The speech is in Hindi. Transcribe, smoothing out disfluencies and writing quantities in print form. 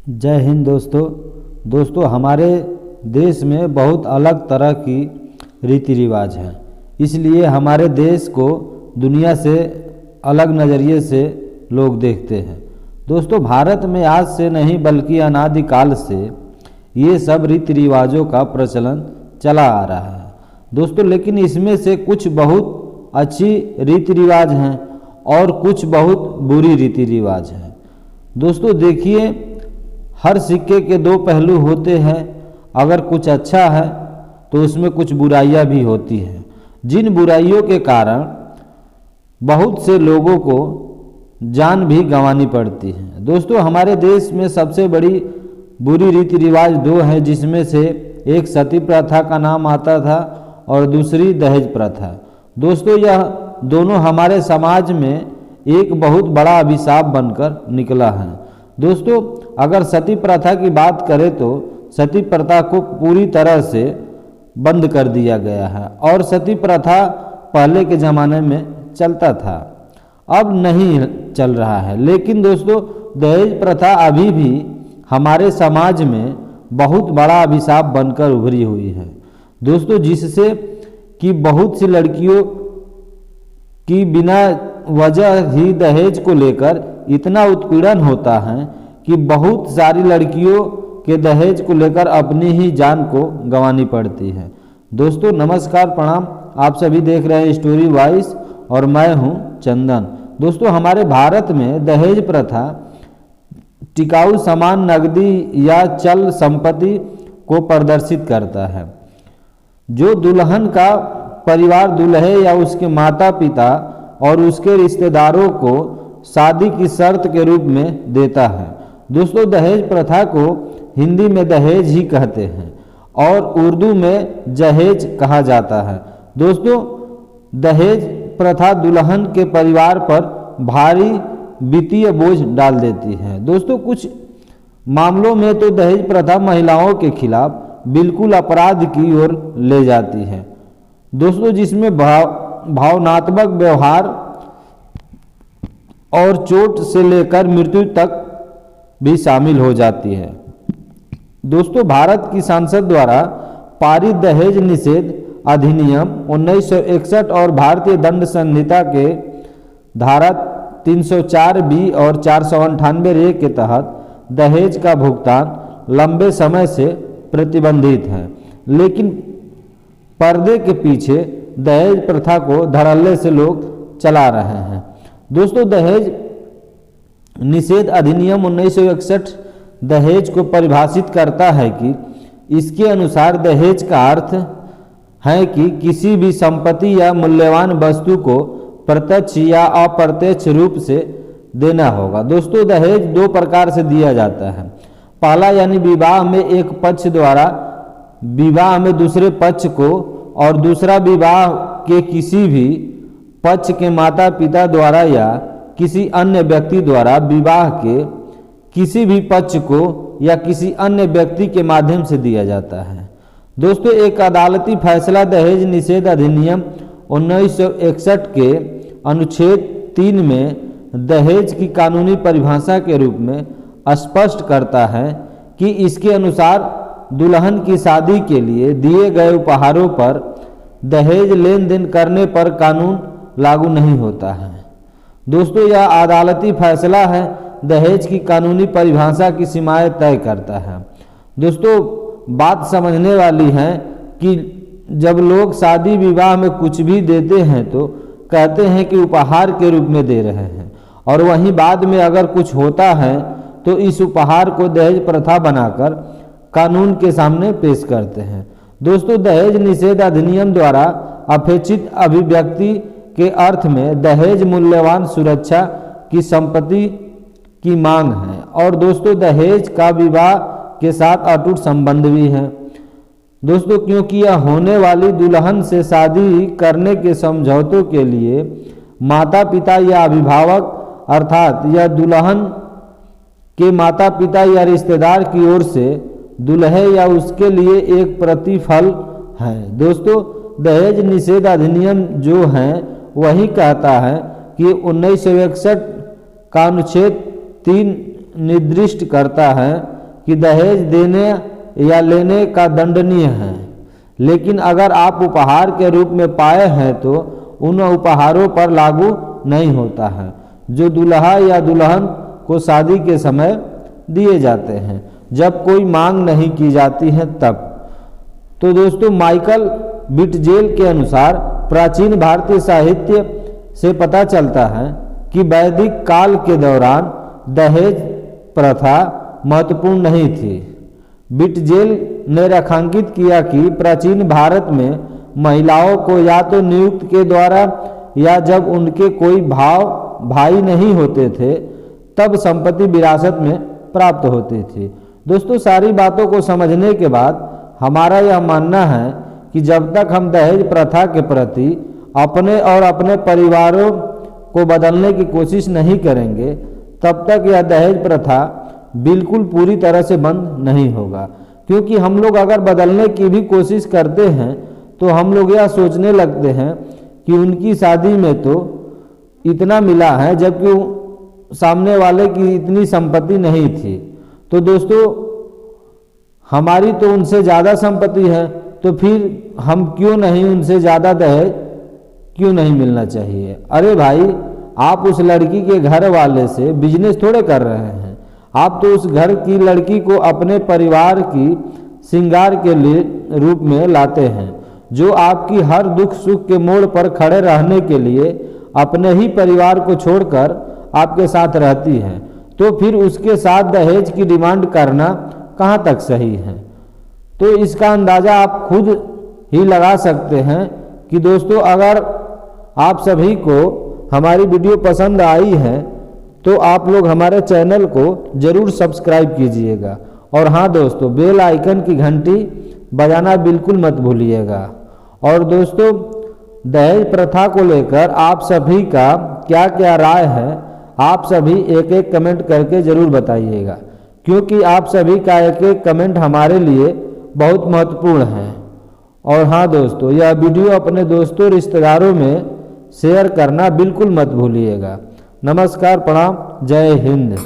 जय हिंद दोस्तों हमारे देश में बहुत अलग तरह की रीति रिवाज हैं, इसलिए हमारे देश को दुनिया से अलग नज़रिए से लोग देखते हैं। दोस्तों भारत में आज से नहीं बल्कि अनादिकाल से ये सब रीति रिवाजों का प्रचलन चला आ रहा है दोस्तों, लेकिन इसमें से कुछ बहुत अच्छी रीति रिवाज हैं और कुछ बहुत बुरी रीति रिवाज हैं। दोस्तों देखिए, हर सिक्के के दो पहलू होते हैं। अगर कुछ अच्छा है तो उसमें कुछ बुराइयां भी होती हैं, जिन बुराइयों के कारण बहुत से लोगों को जान भी गंवानी पड़ती है। दोस्तों हमारे देश में सबसे बड़ी बुरी रीति रिवाज दो हैं, जिसमें से एक सती प्रथा का नाम आता था और दूसरी दहेज प्रथा। दोस्तों यह दोनों हमारे समाज में एक बहुत बड़ा अभिशाप बनकर निकला है। दोस्तों अगर सती प्रथा की बात करें तो सती प्रथा को पूरी तरह से बंद कर दिया गया है और सती प्रथा पहले के ज़माने में चलता था, अब नहीं चल रहा है। लेकिन दोस्तों दहेज प्रथा अभी भी हमारे समाज में बहुत बड़ा अभिशाप बनकर उभरी हुई है दोस्तों, जिससे कि बहुत सी लड़कियों की बिना वजह ही दहेज को लेकर इतना उत्पीड़न होता है कि बहुत सारी लड़कियों के दहेज को लेकर अपनी ही जान को गंवानी पड़ती है। दोस्तों नमस्कार, प्रणाम, आप सभी देख रहे हैं स्टोरी वॉइस और मैं हूं चंदन। दोस्तों हमारे भारत में दहेज प्रथा टिकाऊ सामान, नकदी या चल संपत्ति को प्रदर्शित करता है। जो दुल्हन का परिवार दूल्हे या उसके माता पिता और उसके रिश्तेदारों को शादी की शर्त के रूप में देता है। दोस्तों दहेज प्रथा को हिंदी में दहेज ही कहते हैं और उर्दू में जहेज कहा जाता है। दोस्तों दहेज प्रथा दुल्हन के परिवार पर भारी वित्तीय बोझ डाल देती है। दोस्तों कुछ मामलों में तो दहेज प्रथा महिलाओं के खिलाफ बिल्कुल अपराध की ओर ले जाती है दोस्तों, जिसमें भावनात्मक व्यवहार और चोट से लेकर मृत्यु तक भी शामिल हो जाती है। दोस्तों भारत की संसद द्वारा पारित दहेज निषेध अधिनियम 1961 और भारतीय दंड संहिता के धारा 304 बी और 498 ए के तहत दहेज का भुगतान लंबे समय से प्रतिबंधित है, लेकिन पर्दे के पीछे दहेज प्रथा को धड़ल्ले से लोग चला रहे हैं। दोस्तों दहेज निषेध अधिनियम 1961 दहेज को परिभाषित करता है कि इसके अनुसार दहेज का अर्थ है कि किसी भी संपत्ति या मूल्यवान वस्तु को प्रत्यक्ष या अप्रत्यक्ष रूप से देना होगा। दोस्तों दहेज दो प्रकार से दिया जाता है। पहला यानी विवाह में एक पक्ष द्वारा विवाह में दूसरे पक्ष को, और दूसरा विवाह के किसी भी पक्ष के माता पिता द्वारा या किसी अन्य व्यक्ति द्वारा विवाह के किसी भी पक्ष को या किसी अन्य व्यक्ति के माध्यम से दिया जाता है। दोस्तों एक अदालती फैसला दहेज निषेध अधिनियम 1961 के अनुच्छेद 3 में दहेज की कानूनी परिभाषा के रूप में स्पष्ट करता है कि इसके अनुसार दुल्हन की शादी के लिए दिए गए उपहारों पर दहेज लेन देन करने पर कानून लागू नहीं होता है। दोस्तों यह अदालती फैसला है दहेज की कानूनी परिभाषा की सीमाएं तय करता है। दोस्तों बात समझने वाली है कि जब लोग शादी विवाह में कुछ भी देते हैं तो कहते हैं कि उपहार के रूप में दे रहे हैं, और वहीं बाद में अगर कुछ होता है तो इस उपहार को दहेज प्रथा बनाकर कानून के सामने पेश करते हैं। दोस्तों दहेज निषेध अधिनियम द्वारा अपेक्षित अभिव्यक्ति के अर्थ में दहेज मूल्यवान सुरक्षा की संपत्ति की मांग है, और दोस्तों दहेज का विवाह के साथ अटूट संबंध भी है। दोस्तों क्योंकि यह होने वाली दुल्हन से शादी करने के समझौतों के लिए माता पिता या अभिभावक अर्थात यह दुल्हन के माता पिता या रिश्तेदार की ओर से दुल्हे या उसके लिए एक प्रतिफल है। दोस्तों दहेज निषेध अधिनियम जो है वही कहता है कि 1961 का अनुच्छेद 3 निर्दिष्ट करता है कि दहेज देने या लेने का दंडनीय है, लेकिन अगर आप उपहार के रूप में पाए हैं तो उन उपहारों पर लागू नहीं होता है जो दूल्हा या दुल्हन को शादी के समय दिए जाते हैं, जब कोई मांग नहीं की जाती है तब। तो दोस्तों, माइकल बिटजेल के अनुसार प्राचीन भारतीय साहित्य से पता चलता है कि वैदिक काल के दौरान दहेज प्रथा महत्वपूर्ण नहीं थी। बिटजेल ने रेखांकित किया कि प्राचीन भारत में महिलाओं को या तो नियुक्त के द्वारा या जब उनके कोई भाई नहीं होते थे तब संपत्ति विरासत में प्राप्त होती थी। दोस्तों, सारी बातों को समझने के बाद हमारा यह मानना है कि जब तक हम दहेज प्रथा के प्रति अपने और अपने परिवारों को बदलने की कोशिश नहीं करेंगे तब तक यह दहेज प्रथा बिल्कुल पूरी तरह से बंद नहीं होगा। क्योंकि हम लोग अगर बदलने की भी कोशिश करते हैं तो हम लोग यह सोचने लगते हैं कि उनकी शादी में तो इतना मिला है जबकि सामने वाले की इतनी संपत्ति नहीं थी। तो दोस्तों, हमारी तो उनसे ज़्यादा संपत्ति है, तो फिर हम क्यों नहीं उनसे ज़्यादा दहेज क्यों नहीं मिलना चाहिए। अरे भाई, आप उस लड़की के घर वाले से बिजनेस थोड़े कर रहे हैं, आप तो उस घर की लड़की को अपने परिवार की श्रृंगार के लिए रूप में लाते हैं, जो आपकी हर दुख सुख के मोड़ पर खड़े रहने के लिए अपने ही परिवार को छोड़कर आपके साथ रहती है। तो फिर उसके साथ दहेज की डिमांड करना कहाँ तक सही है। तो इसका अंदाज़ा आप खुद ही लगा सकते हैं कि दोस्तों, अगर आप सभी को हमारी वीडियो पसंद आई है तो आप लोग हमारे चैनल को ज़रूर सब्सक्राइब कीजिएगा। और हाँ दोस्तों, बेल आइकन की घंटी बजाना बिल्कुल मत भूलिएगा। और दोस्तों, दहेज प्रथा को लेकर आप सभी का क्या क्या राय है, आप सभी एक एक कमेंट करके ज़रूर बताइएगा, क्योंकि आप सभी का एक एक कमेंट हमारे लिए बहुत महत्वपूर्ण है। और हाँ दोस्तों, यह वीडियो अपने दोस्तों रिश्तेदारों में शेयर करना बिल्कुल मत भूलिएगा। नमस्कार, प्रणाम, जय हिंद।